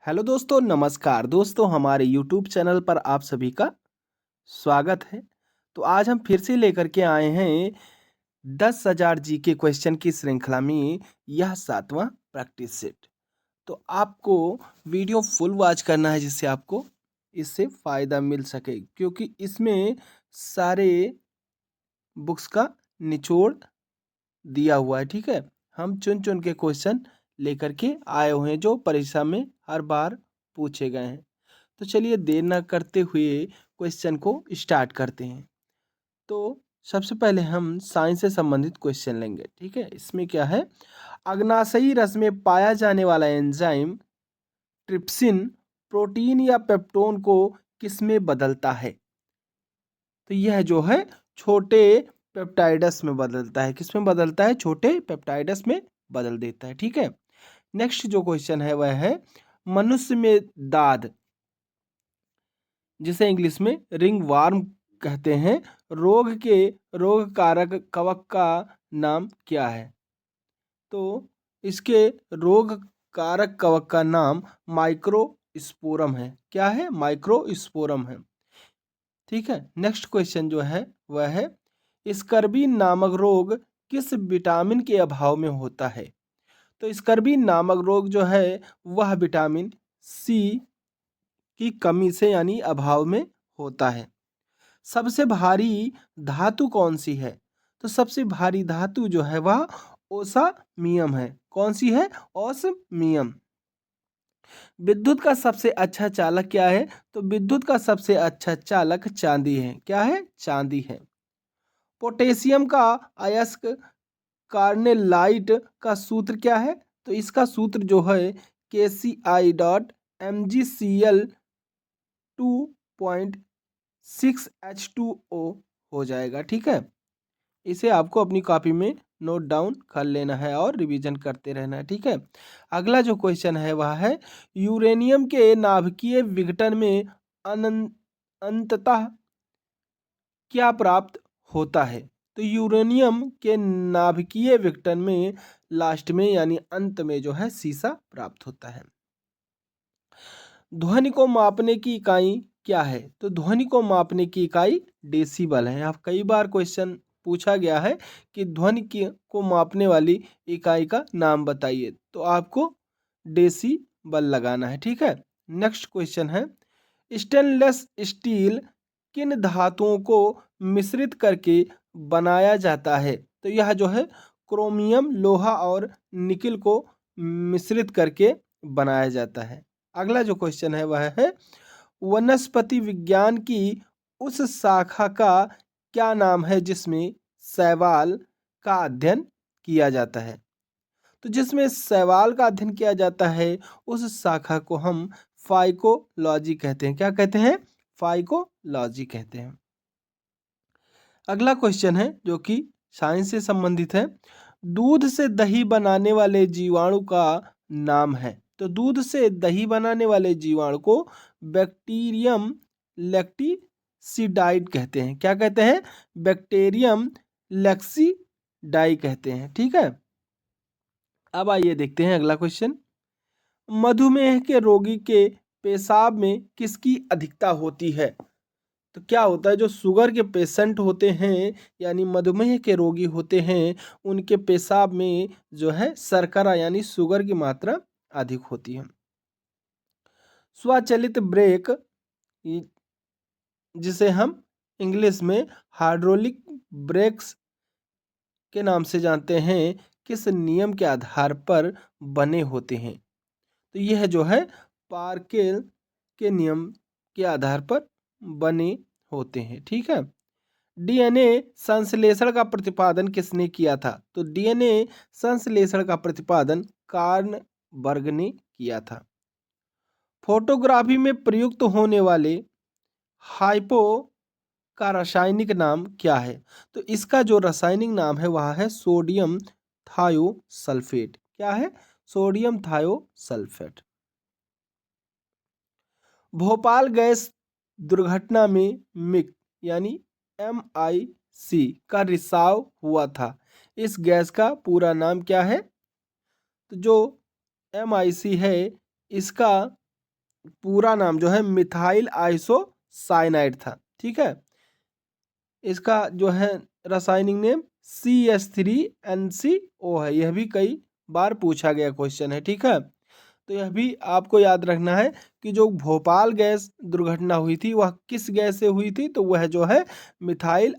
Hello दोस्तों, नमस्कार दोस्तों। हमारे यूट्यूब चैनल पर आप सभी का स्वागत है। तो आज हम फिर से लेकर के आए हैं 10,000 जीके क्वेश्चन की श्रृंखला में यह 7वां प्रैक्टिस सेट। तो आपको वीडियो फुल वॉच करना है जिससे आपको इससे फ़ायदा मिल सके, क्योंकि इसमें सारे बुक्स का निचोड़ दिया हुआ है। ठीक है, हम चुन चुन के क्वेश्चन लेकर के आए हुए हैं जो परीक्षा में हर बार पूछे गए हैं। तो चलिए देर न करते हुए क्वेश्चन को स्टार्ट करते हैं। तो सबसे पहले हम साइंस से संबंधित क्वेश्चन लेंगे। ठीक है, इसमें क्या है, अग्नाशयी रस में पाया जाने वाला एंजाइम ट्रिप्सिन प्रोटीन या पेप्टोन को किसमें बदलता है? तो यह जो है छोटे पेप्टाइडस में बदलता है। किसमें बदलता है? छोटे पेप्टाइडस में बदल देता है। ठीक है, नेक्स्ट जो क्वेश्चन है वह है मनुष्य में दाद, जिसे इंग्लिश में रिंग वार्म कहते हैं, रोग के रोग कारक कवक का नाम क्या है? तो इसके रोग कारक कवक का नाम माइक्रोस्पोरम है। क्या है? माइक्रोस्पोरम है। ठीक है, नेक्स्ट क्वेश्चन जो है वह है स्कर्बीन नामक रोग किस विटामिन के अभाव में होता है? तो स्कर्बीन नामक रोग जो है वह विटामिन सी की कमी से यानी अभाव में होता है। सबसे भारी धातु कौन सी है? तो सबसे भारी धातु जो है वह ओस्मियम है। कौन सी है? ओस्मियम। विद्युत का सबसे अच्छा चालक क्या है? तो विद्युत का सबसे अच्छा चालक चांदी है। क्या है? चांदी है। पोटेशियम का अयस्क कार्नेलाइट का सूत्र क्या है? तो इसका सूत्र जो है KCl.MgCl 2.6H2O हो जाएगा। ठीक है, इसे आपको अपनी कॉपी में नोट डाउन कर लेना है और रिवीजन करते रहना है। ठीक है, अगला जो क्वेश्चन है वह है यूरेनियम के नाभिकीय विघटन में अंततः क्या प्राप्त होता है? तो यूरेनियम के नाभिकीय विघटन में लास्ट में यानी अंत में जो है सीसा प्राप्त होता है। ध्वनि को मापने की इकाई क्या है? तो ध्वनि को मापने की इकाई डेसिबल है। आप कई बार क्वेश्चन पूछा गया है कि ध्वनि को मापने वाली इकाई का नाम बताइए, तो आपको डेसिबल लगाना है। ठीक है, नेक्स्ट क्वेश्चन है स्टेनलेस स्टील किन धातुओं को मिश्रित करके बनाया जाता है? तो यह जो है क्रोमियम, लोहा और निकिल को मिश्रित करके बनाया जाता है। अगला जो क्वेश्चन है वह है वनस्पति विज्ञान की उस शाखा का क्या नाम है जिसमें शैवाल का अध्ययन किया जाता है? तो जिसमें शैवाल का अध्ययन किया जाता है उस शाखा को हम फाइकोलॉजी कहते हैं। क्या कहते हैं? फाइकोलॉजी कहते हैं। अगला क्वेश्चन है जो कि साइंस से संबंधित है, दूध से दही बनाने वाले जीवाणु का नाम है। तो दूध से दही बनाने वाले जीवाणु को बैक्टीरियम लेक्टिसिडाई कहते हैं। क्या कहते हैं? बैक्टीरियम लेक्सिडाई कहते हैं। ठीक है, अब आइए देखते हैं अगला क्वेश्चन। मधुमेह के रोगी के पेशाब में किसकी अधिकता होती है? तो क्या होता है, जो शुगर के पेशेंट होते हैं यानी मधुमेह के रोगी होते हैं, उनके पेशाब में जो है शर्करा यानी शुगर की मात्रा अधिक होती है। स्वचालित ब्रेक, जिसे हम इंग्लिश में हाइड्रोलिक ब्रेक्स के नाम से जानते हैं, किस नियम के आधार पर बने होते हैं? तो यह जो है पार्केल के नियम के आधार पर बने होते हैं। ठीक है, डीएनए संश्लेषण का प्रतिपादन किसने किया था? तो डीएनए संश्लेषण का प्रतिपादन कार्ल बर्ग ने किया था। फोटोग्राफी में प्रयुक्त होने वाले हाइपो का रासायनिक नाम क्या है? तो इसका जो रासायनिक नाम है वह है सोडियम थायोसल्फेट। क्या है? Sodium thiosulphate. भोपाल गैस दुर्घटना में मिक यानी MIC का रिसाव हुआ था। इस गैस का पूरा नाम क्या है? तो जो MIC है इसका पूरा नाम जो है मिथाइल आइसोसाइनाइड था। ठीक है, इसका जो है रासायनिक नेम CH3NCO है। यह भी कई बार पूछा गया क्वेश्चन है। ठीक है, तो यह भी आपको याद रखना है कि जो भोपाल गैस दुर्घटना हुई थी वह किस गैस से हुई थी, तो वह जो है मिथाइल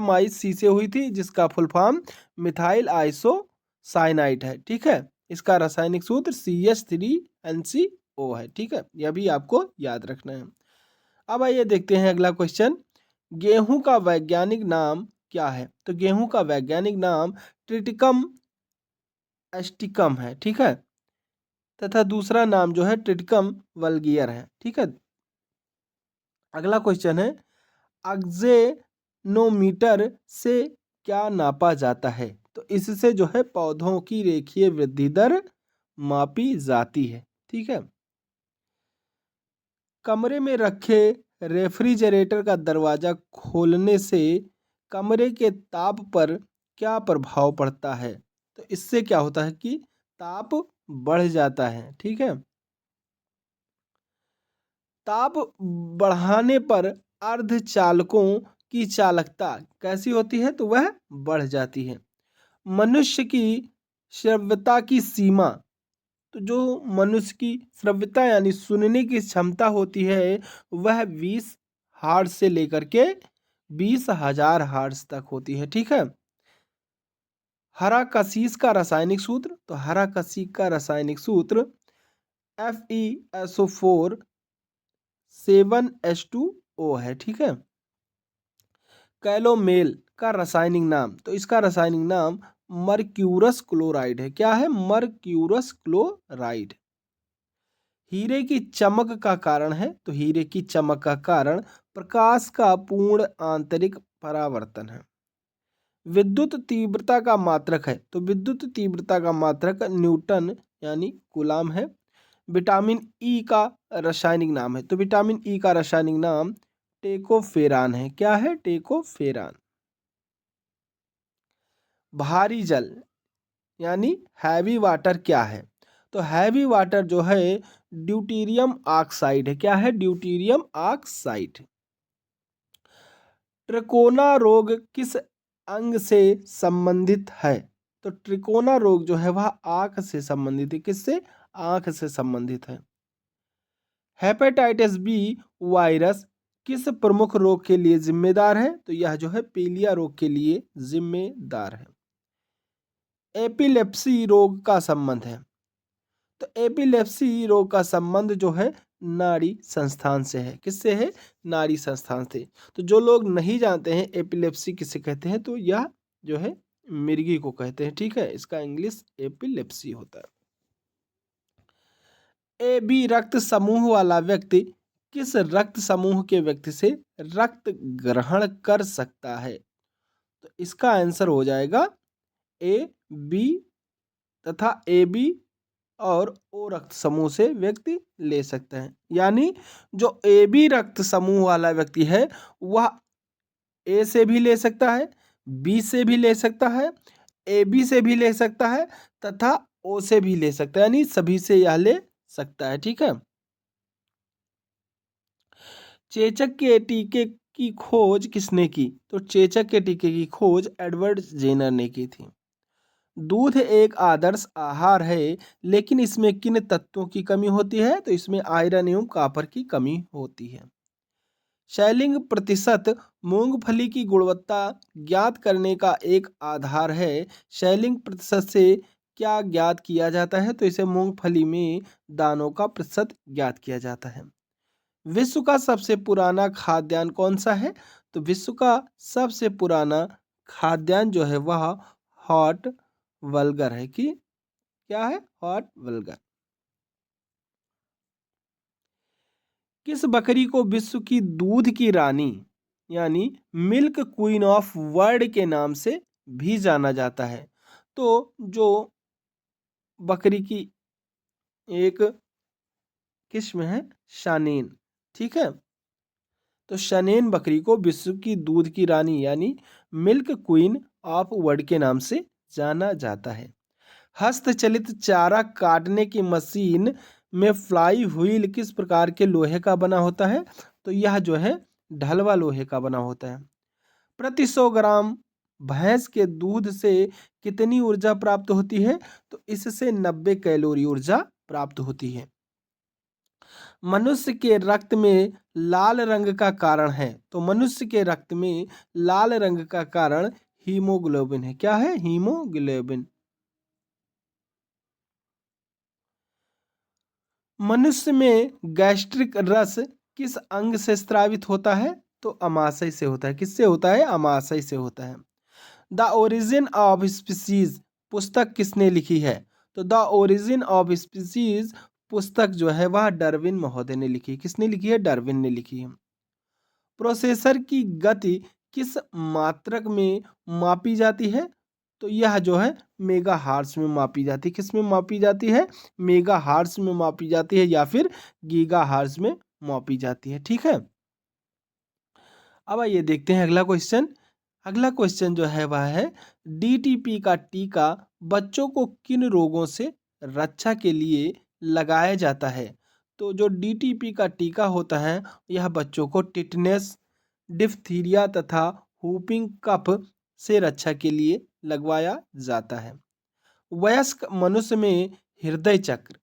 MIC से हुई थी, जिसका फुल फॉर्म मिथाइल आइसोसाइनाइड है। ठीक है, इसका रासायनिक सूत्र CH3NCO है। ठीक है, यह भी आपको याद रखना है। अब आइए देखते हैं अगला क्वेश्चन। गेहूं का वैज्ञानिक नाम क्या है? तो गेहूं का वैज्ञानिक नाम ट्रिटिकम एस्टिकम है। ठीक है, तथा दूसरा नाम जो है ट्रिटिकम वल्गियर है। ठीक है, अगला क्वेश्चन है एक्जेनोमीटर से क्या नापा जाता है? तो इससे जो है पौधों की रेखीय वृद्धि दर मापी जाती है। ठीक है, कमरे में रखे रेफ्रिजरेटर का दरवाजा खोलने से कमरे के ताप पर क्या प्रभाव पड़ता है? तो इससे क्या होता है कि ताप बढ़ जाता है। ठीक है, ताप बढ़ाने पर अर्धचालकों की चालकता कैसी होती है? तो वह बढ़ जाती है। मनुष्य की श्रव्यता की सीमा, तो जो मनुष्य की श्रव्यता यानी सुनने की क्षमता होती है वह 20 हर्ट्ज से लेकर के 20,000 हर्ट्ज तक होती है। ठीक है, हरा कसीस का रासायनिक सूत्र, तो हरा कसीस का रासायनिक सूत्र FeSO4 7H2O है। ठीक है, कैलोमेल का रासायनिक नाम, तो इसका रासायनिक नाम मर्क्यूरस क्लोराइड है। क्या है? Mercurous chloride. हीरे की चमक का कारण है, तो हीरे की चमक का कारण प्रकाश का पूर्ण आंतरिक परावर्तन है। विद्युत तीव्रता का मात्रक है, तो विद्युत तीव्रता का मात्रक न्यूटन यानी कूलाम है। विटामिन ई का रासायनिक नाम है, तो विटामिन ई का रासायनिक नाम टेकोफेरान है। क्या है? टेकोफेरान। भारी जल यानी हैवी वाटर क्या है? तो हैवी वाटर जो है ड्यूटीरियम ऑक्साइड है। क्या है? Deuterium oxide. ट्रिकोना रोग किस अंग से संबंधित है? तो ट्रिकोना रोग जो है वह आंख से संबंधित है। किससे? आंख से संबंधित है। हेपेटाइटिस बी वायरस किस प्रमुख रोग के लिए जिम्मेदार है? तो यह जो है पीलिया रोग के लिए जिम्मेदार है। एपिलेप्सी रोग का संबंध है, तो एपिलेप्सी रोग का संबंध जो है नाड़ी संस्थान से है। किससे है? नाड़ी संस्थान से। तो जो लोग नहीं जानते हैं एपिलेप्सी किसे कहते हैं, तो यह जो है मिर्गी को कहते हैं। ठीक है, इसका इंग्लिश एपिलेप्सी होता है। AB रक्त समूह वाला व्यक्ति किस रक्त समूह के व्यक्ति से रक्त ग्रहण कर सकता है? तो इसका आंसर हो जाएगा AB तथा AB और O रक्त समूह से व्यक्ति ले सकते हैं। यानी जो AB रक्त समूह वाला व्यक्ति है वह A से भी ले सकता है, B से भी ले सकता है, AB से भी ले सकता है तथा O से भी ले सकता है, यानी सभी से यह ले सकता है। ठीक है, चेचक के टीके की खोज किसने की? तो चेचक के टीके की खोज एडवर्ड जेनर ने की थी। दूध एक आदर्श आहार है, लेकिन इसमें किन तत्वों की कमी होती है? तो इसमें आयरन एवं कॉपर की कमी होती है। शैलिंग प्रतिशत मूंगफली की गुणवत्ता ज्ञात करने का एक आधार है। शैलिंग प्रतिशत से क्या ज्ञात किया जाता है? तो इसे मूंगफली में दानों का प्रतिशत ज्ञात किया जाता है। विश्व का सबसे पुराना खाद्यान्न कौन सा है? तो विश्व का सबसे पुराना खाद्यान्न जो है वह हॉट वल्गर है। कि क्या है? Hot vulgar. किस बकरी को विश्व की दूध की रानी यानी मिल्क क्वीन ऑफ वर्ल्ड के नाम से भी जाना जाता है? तो जो बकरी की एक किस्म है शानीन। ठीक है, तो शनेन बकरी को विश्व की दूध की रानी यानी मिल्क क्वीन ऑफ वर्ल्ड के नाम से जाना जाता है। हस्तचलित चारा काटने की मशीन में फ्लाई व्हील किस प्रकार के लोहे का बना होता है? तो यह जो है ढलवा लोहे का बना होता है। प्रति 100 ग्राम भैंस के दूध से कितनी ऊर्जा प्राप्त होती है? तो इससे 90 कैलोरी ऊर्जा प्राप्त होती है। मनुष्य के रक्त में लाल रंग का कारण है, तो मनुष्य के रक्त में लाल रंग का कारण हीमोग्लोबिन है। क्या है? हीमोग्लोबिन। मनुष्य में गैस्ट्रिक रस किस अंग से स्रावित होता है? तो अमाशय से होता है। किससे होता है? अमाशय से होता है। द ओरिजिन ऑफ स्पीसीज पुस्तक किसने लिखी है? तो द ओरिजिन ऑफ स्पीसीज पुस्तक जो है वह डार्विन महोदय ने लिखी। किसने लिखी है? डार्विन ने लिखी है। प्रोसेसर की गति किस मात्रक में मापी जाती है? तो यह जो है मेगा हार्ट्स में मापी जाती है। किस में मापी जाती है? मेगा हार्ट्स में मापी जाती है या फिर गीगा हार्ट्स में मापी जाती है। ठीक है, अब आइए देखते हैं अगला क्वेश्चन। अगला क्वेश्चन जो है वह है डीटीपी का टीका बच्चों को किन रोगों से रक्षा के लिए लगाया जाता है? तो जो डीटीपी का टीका होता है यह बच्चों को टिटनेस, डिप्थीरिया तथा whooping कफ से रक्षा के लिए लगवाया जाता है। वयस्क मनुष्य में हृदय चक्र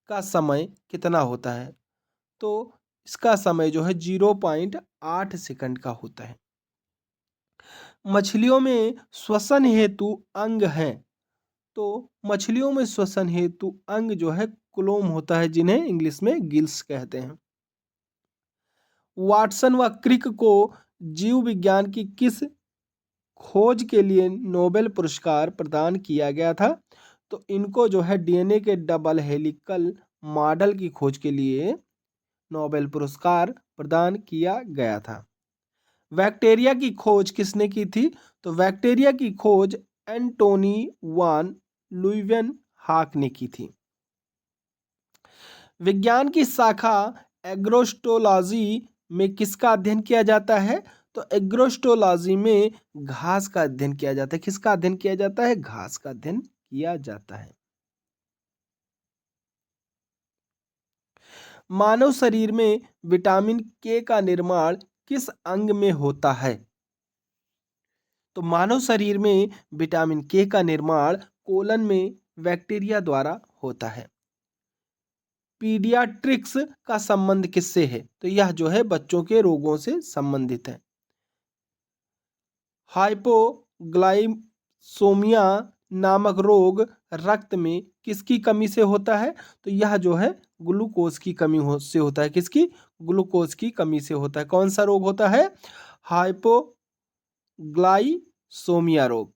का समय कितना होता है? तो इसका समय जो है 0.8 सेकंड का होता है। मछलियों में श्वसन हेतु अंग हैं, तो मछलियों में श्वसन हेतु अंग जो है क्लोम होता है, जिन्हें इंग्लिश में गिल्स कहते हैं। वाटसन व क्रिक को जीव विज्ञान की किस खोज के लिए नोबेल पुरस्कार प्रदान किया गया था? तो इनको जो है डीएनए के डबल हेलिकल मॉडल की खोज के लिए नोबेल पुरस्कार प्रदान किया गया था। बैक्टीरिया की खोज किसने की थी? तो बैक्टीरिया की खोज एंटोनी वान लुइवेन हाक ने की थी। विज्ञान की शाखा एग्रोस्टोलॉजी में किसका अध्ययन किया जाता है? तो एग्रोस्टोलॉजी में घास का अध्ययन किया जाता है। किसका अध्ययन किया जाता है? घास का अध्ययन किया जाता है। मानव शरीर में विटामिन के का निर्माण किस अंग में होता है? तो मानव शरीर में विटामिन के का निर्माण कोलन में बैक्टीरिया द्वारा होता है। पीडियाट्रिक्स का संबंध किससे है? तो यह जो है बच्चों के रोगों से संबंधित है। हाइपोग्लाइसोमिया नामक रोग रक्त में किसकी कमी से होता है? तो यह जो है ग्लूकोज की कमी से होता है। किसकी? ग्लूकोज की कमी से होता है। कौन सा रोग होता है? हाइपोग्लाइसोमिया रोग।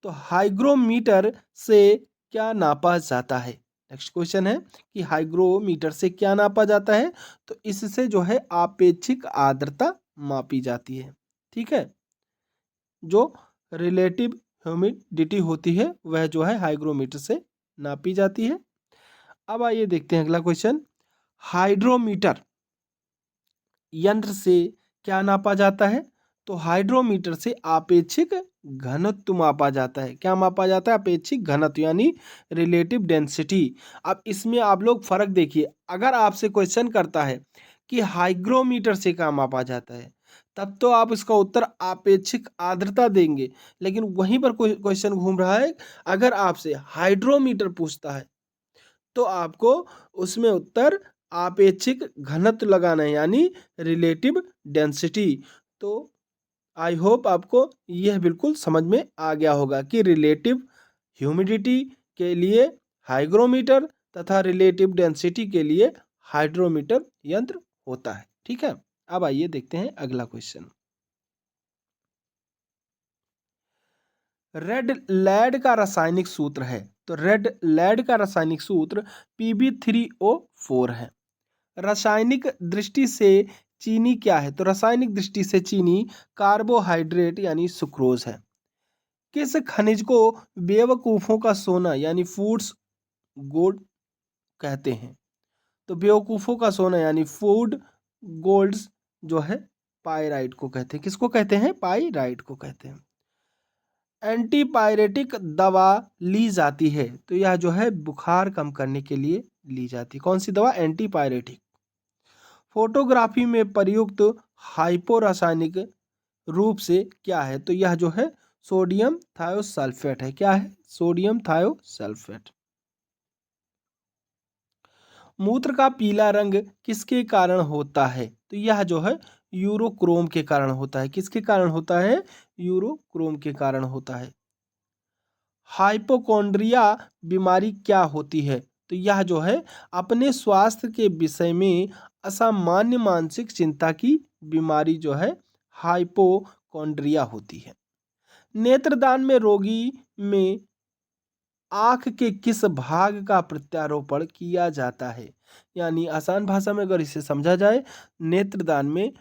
तो हाइग्रोमीटर से क्या नापा जाता है? नेक्स्ट क्वेश्चन है कि हाइग्रोमीटर से क्या नापा जाता है? तो इससे जो है आपेक्षिक आर्द्रता मापी जाती है। ठीक है, जो रिलेटिव ह्यूमिडिटी होती है वह जो है हाइग्रोमीटर से नापी जाती है। अब आइए देखते हैं अगला क्वेश्चन। हाइड्रोमीटर यंत्र से क्या नापा जाता है? तो हाइड्रोमीटर से आपेक्षिक घनत्व मापा जाता है। क्या मापा जाता है? अपेक्षिक घनत्व यानी रिलेटिव डेंसिटी। अब इसमें आप लोग फर्क देखिए, अगर आपसे क्वेश्चन करता है कि हाइग्रोमीटर से क्या मापा जाता है, तब तो आप इसका उत्तर आपेक्षिक आर्द्रता देंगे, लेकिन वहीं पर क्वेश्चन घूम रहा है, अगर आपसे हाइड्रोमीटर पूछता है तो आपको उसमें उत्तर आपेक्षिक घनत्व लगाना है यानी रिलेटिव डेंसिटी। तो आई होप आपको यह बिल्कुल समझ में आ गया होगा कि रिलेटिव ह्यूमिडिटी के लिए हाइग्रोमीटर तथा रिलेटिव डेंसिटी के लिए हाइड्रोमीटर यंत्र होता है। ठीक है, अब आइए देखते हैं अगला क्वेश्चन। रेड लैड का रासायनिक सूत्र है, तो रेड लैड का रासायनिक सूत्र Pb3O4 है। रासायनिक दृष्टि से चीनी क्या है? तो रासायनिक दृष्टि से चीनी कार्बोहाइड्रेट यानी सुक्रोज है। किस खनिज को बेवकूफों का सोना यानी फूड्स गोल्ड कहते हैं? तो बेवकूफों का सोना यानी फूड गोल्ड्स जो है पाइराइट को कहते हैं। किसको कहते हैं? पाइराइट को कहते हैं। एंटीपायरेटिक दवा ली जाती है, तो यह जो है बुखार कम करने के लिए ली जाती है। कौन सी दवा? एंटीपायरेटिक। फोटोग्राफी में प्रयुक्त हाइपो रासायनिक रूप से क्या है? तो यह जो है सोडियम थायोसल्फेट है। क्या है? Sodium thiosulphate. मूत्र का पीला रंग किसके कारण होता है? तो यह जो है यूरोक्रोम के कारण होता है। किसके कारण होता है? यूरोक्रोम के कारण होता है। हाइपोकॉन्ड्रिया बीमारी क्या होती है? तो यह जो है अपने स्वास्थ्य के विषय में असामान्य मानसिक चिंता की बीमारी जो है हाइपोकॉन्ड्रिया होती है। नेत्रदान में रोगी में आँख के किस भाग का प्रत्यारोपण किया जाता है? यानी आसान भाषा में अगर इसे समझा जाए, नेत्रदान में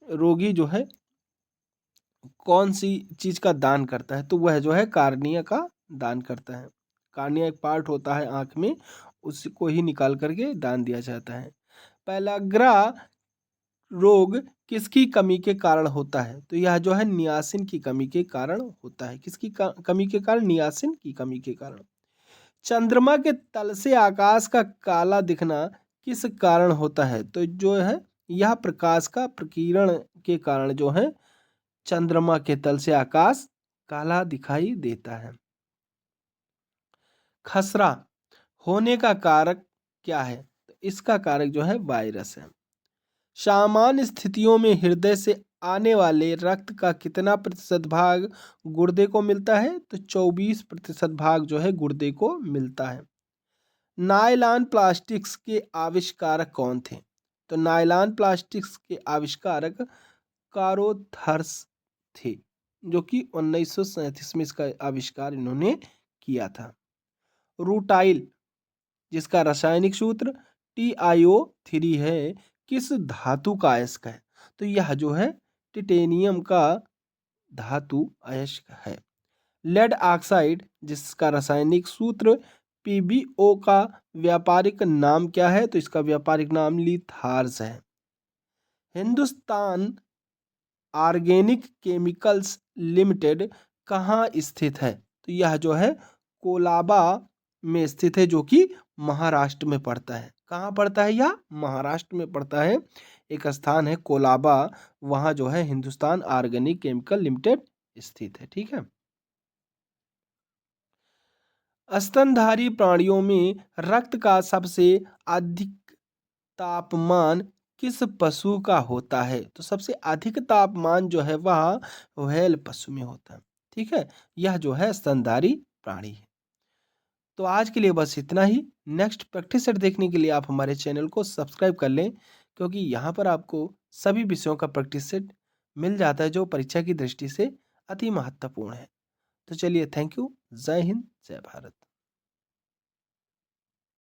रोगी जो है कौन सी चीज का दान करता है? तो वह जो है कार्निया का दान करता है। कार्निया एक पार्ट होता है आँख में, उसको ही निकाल करके दान दिया जाता है। पेलाग्रा रोग किसकी कमी के कारण होता है? तो यह जो है नियासिन की कमी के कारण होता है। किसकी कमी के कारण? नियासिन की कमी के कारण। चंद्रमा के तल से आकाश का काला दिखना किस कारण होता है? तो जो है यह प्रकाश का प्रकीर्ण के कारण जो है चंद्रमा के तल से आकाश काला दिखाई देता है। खसरा होने का कारक क्या है? तो इसका कारक जो है वायरस है। सामान्य स्थितियों में हृदय से आने वाले रक्त का कितना प्रतिशत भाग गुर्दे को मिलता है? तो 24% भाग जो है गुर्दे को मिलता है। नायलॉन प्लास्टिक्स के आविष्कारक कौन थे? तो नायलॉन प्लास्टिक्स के आविष्कारक कारोथर्स थे, जो कि 1937 में इसका आविष्कार इन्होंने किया था। रूटाइल जिसका रासायनिक सूत्र TiO3 है, किस धातु का अयस्क है? तो यह जो है टिटेनियम का धातु अयस्क है। लेड ऑक्साइड जिसका रासायनिक सूत्र PbO का व्यापारिक नाम क्या है? तो इसका व्यापारिक नाम लिथार्स है। हिंदुस्तान ऑर्गेनिक केमिकल्स लिमिटेड कहाँ स्थित है? तो यह जो है कोलाबा में स्थित है, जो कि महाराष्ट्र में पड़ता है। कहाँ पड़ता है? यह महाराष्ट्र में पड़ता है। एक स्थान है कोलाबा, वहाँ जो है हिंदुस्तान ऑर्गेनिक केमिकल लिमिटेड स्थित है। ठीक है। स्तनधारी प्राणियों में रक्त का सबसे अधिक तापमान किस पशु का होता है? तो सबसे अधिक तापमान जो है वह व्हेल पशु में होता है। ठीक है, यह जो है स्तनधारी प्राणी है। तो आज के लिए बस इतना ही। नेक्स्ट प्रैक्टिस सेट देखने के लिए आप हमारे चैनल को सब्सक्राइब कर लें, क्योंकि यहाँ पर आपको सभी विषयों का प्रैक्टिस सेट मिल जाता है जो परीक्षा की दृष्टि से अति महत्वपूर्ण है। तो चलिए, थैंक यू। जय हिंद, जय भारत।